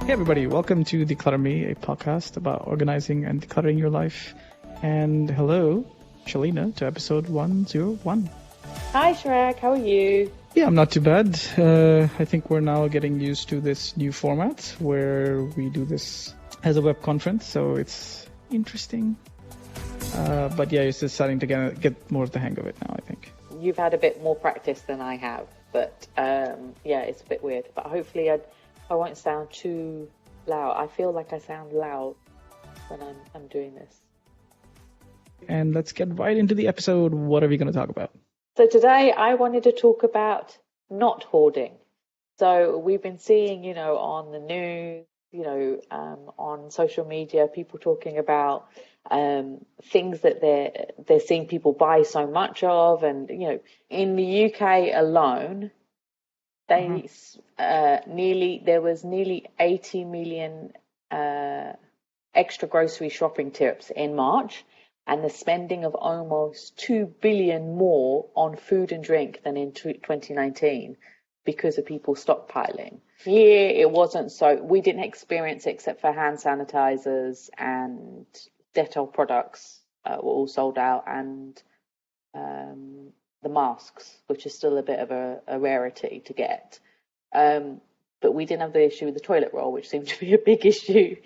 Hey everybody, welcome to Declutter Me, a podcast about organizing and decluttering your life. And hello, Shelina, to episode 101. Hi Shrek, how are you? Yeah, I'm not too bad. I think we're now getting used to this new format where we do this as a web conference, so it's interesting. But yeah, it's just starting to get more of the hang of it now, I think. You've had a bit more practice than I have, but yeah, it's a bit weird. But hopefully I won't sound too loud. I feel like I sound loud when I'm doing this. And let's get right into the episode. What are we going to talk about? So today I wanted to talk about not hoarding. So we've been seeing, on the news, on social media, people talking about things that they're seeing people buy so much of, and in the UK alone, there was nearly 80 million extra grocery shopping trips in March, and the spending of almost 2 billion more on food and drink than in 2019 because of people stockpiling. Here it wasn't so. We didn't experience it except for hand sanitizers and Dettol products were all sold out, and the masks, which is still a bit of a rarity to get. But we didn't have the issue with the toilet roll, which seemed to be a big issue.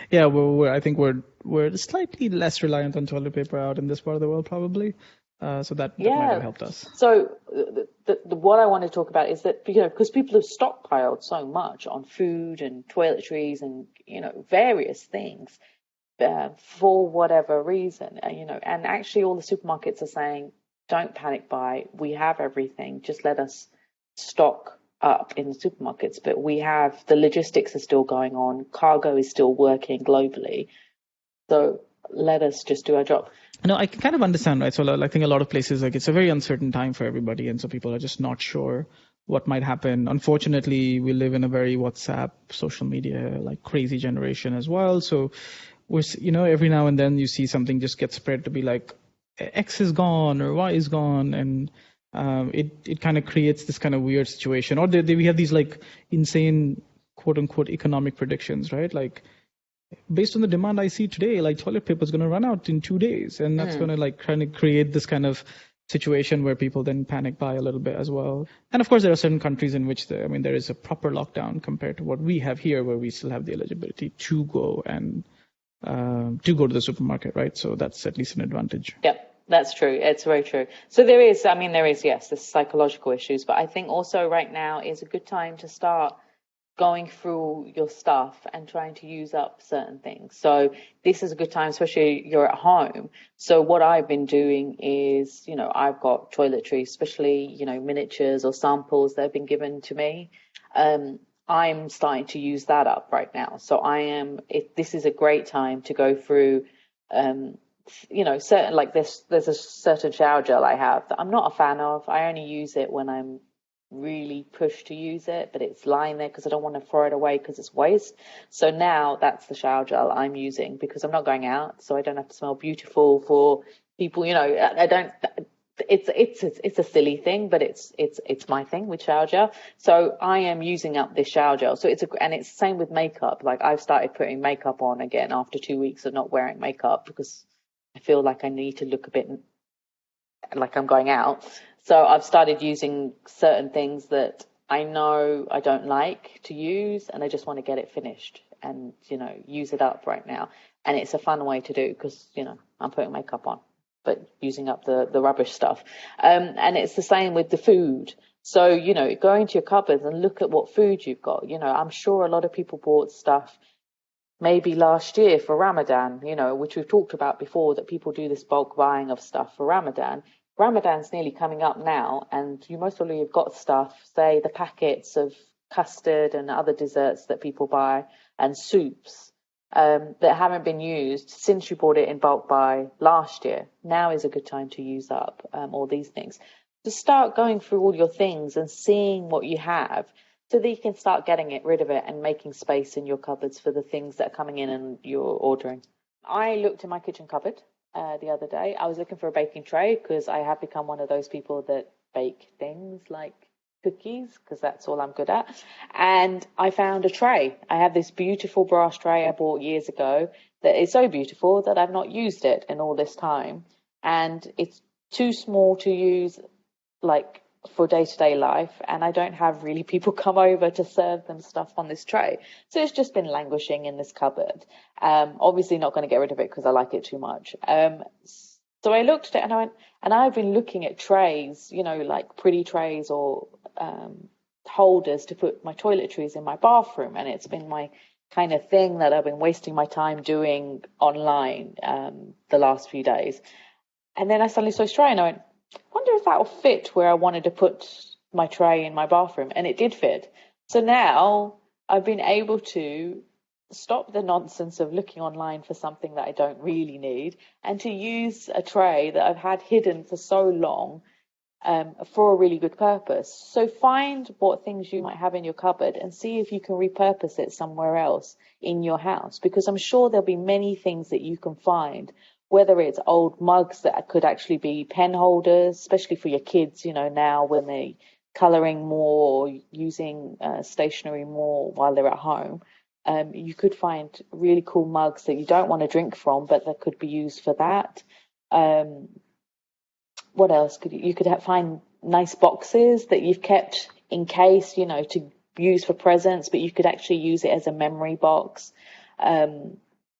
Yeah, I think we're slightly less reliant on toilet paper out in this part of the world, probably. So that might have helped us. So what I want to talk about is that, because people have stockpiled so much on food and toiletries and, various things for whatever reason, and actually all the supermarkets are saying, don't panic buy. We have everything. Just let us stock up in the supermarkets. But the logistics are still going on. Cargo is still working globally. So let us just do our job. No, I can kind of understand, right? So I think a lot of places, it's a very uncertain time for everybody. And so people are just not sure what might happen. Unfortunately, we live in a very WhatsApp, social media, crazy generation as well. So we're, every now and then you see something just get spread to be like, X is gone or Y is gone. And it kind of creates this kind of weird situation. Or we have these insane, quote unquote, economic predictions, right? Based on the demand I see today, toilet paper is going to run out in 2 days. And that's going to kind of create this kind of situation where people then panic buy a little bit as well. And of course, there are certain countries in which there is a proper lockdown compared to what we have here, where we still have the eligibility to go and to go to the supermarket, right? So that's at least an advantage. Yep. That's true. It's very true. So there is, yes, the psychological issues, but I think also right now is a good time to start going through your stuff and trying to use up certain things. So this is a good time, especially you're at home. So what I've been doing is, I've got toiletries, especially, miniatures or samples that have been given to me. I'm starting to use that up right now. So this is a great time to go through, certain, there's a certain shower gel I have that I'm not a fan of. I only use it when I'm really pushed to use it, but it's lying there because I don't want to throw it away because it's waste. So now that's the shower gel I'm using because I'm not going out, so I don't have to smell beautiful for people. I don't. It's a silly thing, but it's my thing with shower gel. So I am using up this shower gel. So it's the same with makeup. I've started putting makeup on again after 2 weeks of not wearing makeup because I feel like I need to look a bit like I'm going out. So I've started using certain things that I know I don't like to use, and I just want to get it finished and, use it up right now. And it's a fun way to do because, I'm putting makeup on, but using up the rubbish stuff. And it's the same with the food. So, go into your cupboards and look at what food you've got. I'm sure a lot of people bought stuff maybe last year for Ramadan, which we've talked about before, that people do this bulk buying of stuff for Ramadan. Ramadan's nearly coming up now, and you most probably have got stuff, say the packets of custard and other desserts that people buy and soups that haven't been used since you bought it in bulk buy last year. Now is a good time to use up all these things. To start going through all your things and seeing what you have so that you can start getting rid of it and making space in your cupboards for the things that are coming in and you're ordering. I looked in my kitchen cupboard the other day. I was looking for a baking tray because I have become one of those people that bake things like cookies because that's all I'm good at. And I found a tray. I have this beautiful brass tray I bought years ago that is so beautiful that I've not used it in all this time. And it's too small to use like for day-to-day life, and I don't have really people come over to serve them stuff on this tray. So it's just been languishing in this cupboard. Obviously not going to get rid of it because I like it too much. So I looked at it and I went, and I've been looking at trays, like pretty trays or holders to put my toiletries in my bathroom, and it's been my kind of thing that I've been wasting my time doing online the last few days. And then I suddenly saw this tray and I went, wonder if that will fit where I wanted to put my tray in my bathroom. And it did fit. So now I've been able to stop the nonsense of looking online for something that I don't really need and to use a tray that I've had hidden for so long for a really good purpose. So find what things you might have in your cupboard and see if you can repurpose it somewhere else in your house, because I'm sure there'll be many things that you can find, whether it's old mugs that could actually be pen holders, especially for your kids, now when they're colouring more or using stationery more while they're at home. You could find really cool mugs that you don't want to drink from, but that could be used for that. What else you could find nice boxes that you've kept in case, to use for presents, but you could actually use it as a memory box.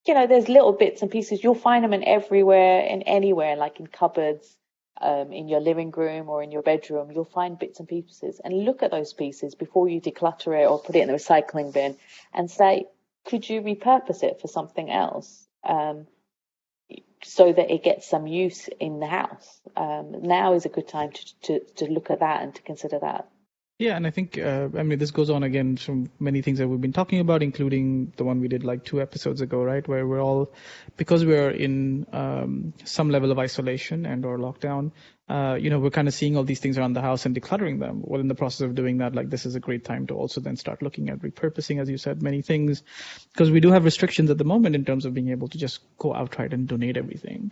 There's little bits and pieces. You'll find them in everywhere and anywhere, like in cupboards, in your living room or in your bedroom. You'll find bits and pieces, and look at those pieces before you declutter it or put it in the recycling bin and say, could you repurpose it for something else? So that it gets some use in the house. Now is a good time to look at that and to consider that. Yeah, and I think, this goes on again from many things that we've been talking about, including the one we did like 2 episodes ago, right? Where we're all, because we're in some level of isolation and or lockdown, we're kind of seeing all these things around the house and decluttering them. Well, in the process of doing that, like this is a great time to also then start looking at repurposing, as you said, many things, because we do have restrictions at the moment in terms of being able to just go outright and donate everything.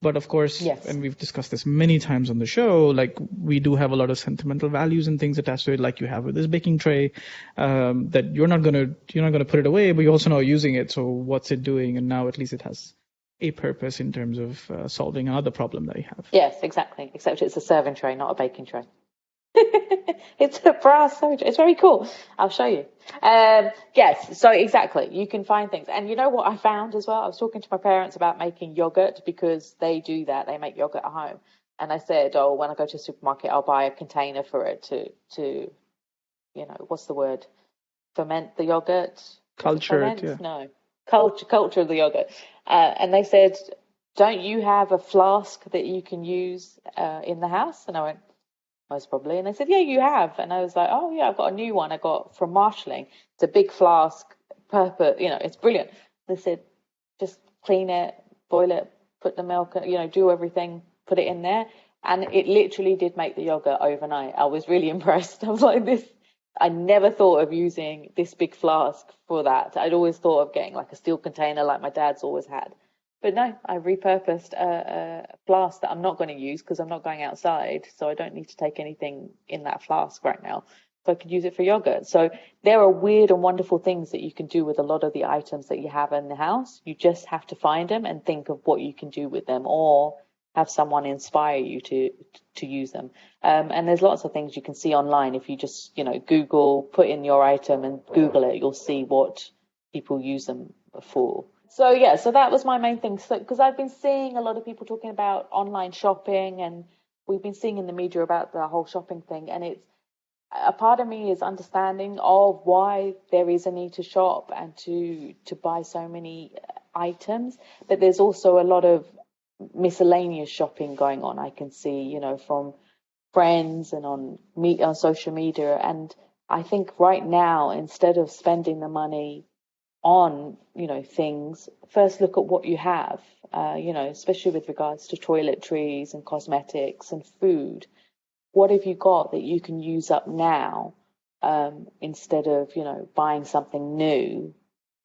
But of course, yes. And we've discussed this many times on the show, like we do have a lot of sentimental values and things attached to it, like you have with this baking tray, that you're not gonna put it away, but you're also not using it. So what's it doing? And now at least it has a purpose in terms of solving another problem that you have. Yes, exactly. Except it's a serving tray, not a baking tray. It's a brass serving tray. It's very cool. I'll show you. Yes, so exactly. You can find things. And you know what I found as well? I was talking to my parents about making yogurt because they do that. They make yogurt at home. And I said, when I go to the supermarket, I'll buy a container for it to what's the word? Ferment the yogurt? Culture it, yeah. No. Culture of the yogurt. And they said, don't you have a flask that you can use in the house? And I went, most probably. And they said, yeah, you have. And I was like, oh, yeah, I've got a new one I got from marshalling. It's a big flask, purple, it's brilliant. They said, just clean it, boil it, put the milk, do everything, put it in there. And it literally did make the yogurt overnight. I was really impressed. I was like, I never thought of using this big flask for that. I'd always thought of getting like a steel container like my dad's always had. But no, I repurposed a flask that I'm not going to use because I'm not going outside, so I don't need to take anything in that flask right now. So I could use it for yogurt. So there are weird and wonderful things that you can do with a lot of the items that you have in the house. You just have to find them and think of what you can do with them, or have someone inspire you to use them. And there's lots of things you can see online. If you just, Google, put in your item and Google it, you'll see what people use them for. So that was my main thing. So because I've been seeing a lot of people talking about online shopping, and we've been seeing in the media about the whole shopping thing, and it's a part of me is understanding of why there is a need to shop and to buy so many items, but there's also a lot of miscellaneous shopping going on. I can see, from friends and on social media, and I think right now, instead of spending the money on, things, first look at what you have, especially with regards to toiletries and cosmetics and food. What have you got that you can use up now, instead of, buying something new,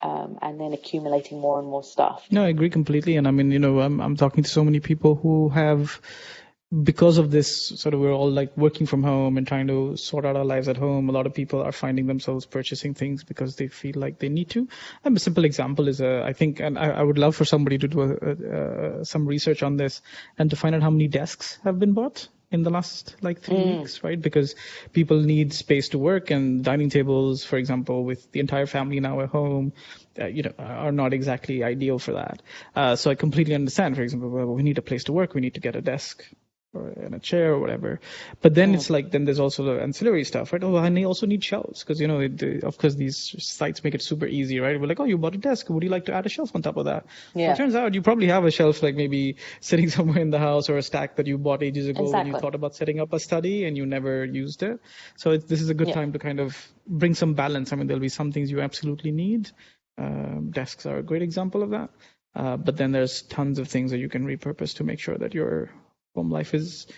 and then accumulating more and more stuff? No, I agree completely. And I mean, I'm talking to so many people who have because of this sort of, we're all like working from home and trying to sort out our lives at home. A lot of people are finding themselves purchasing things because they feel like they need to. And a simple example is, I think, and I would love for somebody to do some research on this and to find out how many desks have been bought in the last like 3 weeks, right? Because people need space to work, and dining tables, for example, with the entire family now at home, are not exactly ideal for that. So I completely understand, for example, well, we need a place to work, we need to get a desk or in a chair or whatever. But then it's like, then there's also the ancillary stuff, right? Oh, and they also need shelves because, of course, these sites make it super easy, right? We're like, oh, you bought a desk. Would you like to add a shelf on top of that? Yeah. Well, it turns out you probably have a shelf like maybe sitting somewhere in the house, or a stack that you bought ages ago when you thought about setting up a study and you never used it. So this is a good time to kind of bring some balance. I mean, there'll be some things you absolutely need. Desks are a great example of that. But then there's tons of things that you can repurpose to make sure that your home life is,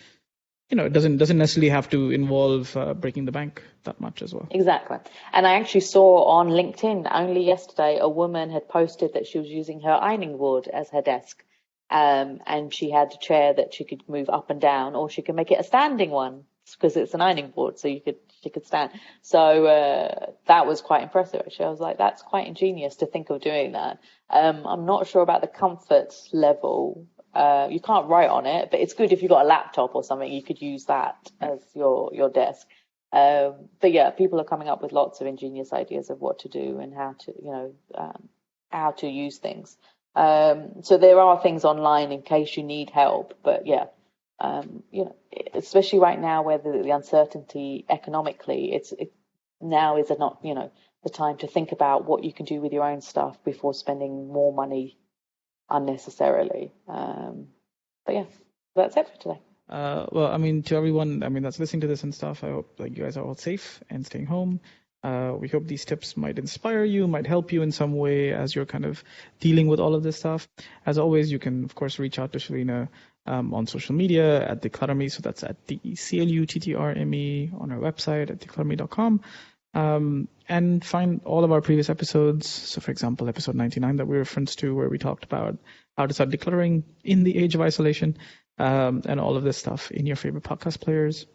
it doesn't necessarily have to involve breaking the bank that much as well. Exactly. And I actually saw on LinkedIn only yesterday, a woman had posted that she was using her ironing board as her desk. And she had a chair that she could move up and down, or she could make it a standing one because it's an ironing board, so she could stand. So that was quite impressive, actually. I was like, that's quite ingenious to think of doing that. I'm not sure about the comfort level. You can't write on it, but it's good if you've got a laptop or something, you could use that as your desk. But yeah, people are coming up with lots of ingenious ideas of what to do and how to use things. So there are things online in case you need help, but yeah, especially right now where the uncertainty economically, now is not, the time to think about what you can do with your own stuff before spending more money unnecessarily. But yeah, that's it for today. Well, I mean, to everyone, that's listening to this and stuff, I hope like you guys are all safe and staying home. We hope these tips might inspire you, might help you in some way as you're kind of dealing with all of this stuff. As always, you can, of course, reach out to Shelina on social media at declutterme. So that's at DECLUTTRME, on our website at declutterme.com. And find all of our previous episodes. So, for example, episode 99 that we referenced to, where we talked about how to start decluttering in the age of isolation, and all of this stuff in your favorite podcast players.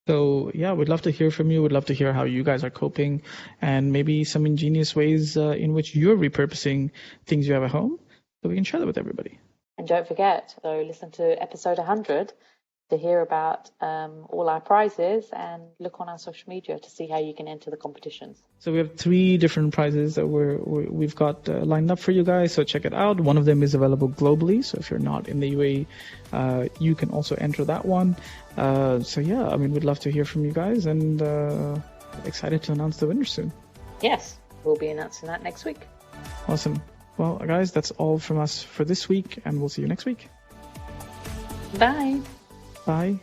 So, yeah, we'd love to hear from you. We'd love to hear how you guys are coping, and maybe some ingenious ways in which you're repurposing things you have at home, so we can share that with everybody. And don't forget, so listen to episode 100 to hear about all our prizes, and look on our social media to see how you can enter the competitions. So we have 3 different prizes that we've got lined up for you guys, so check it out. One of them is available globally, so if you're not in the UAE, you can also enter that one. So yeah, we'd love to hear from you guys, and excited to announce the winner soon. Yes, we'll be announcing that next week. Awesome. Well, guys, that's all from us for this week, and we'll see you next week. Bye. Bye.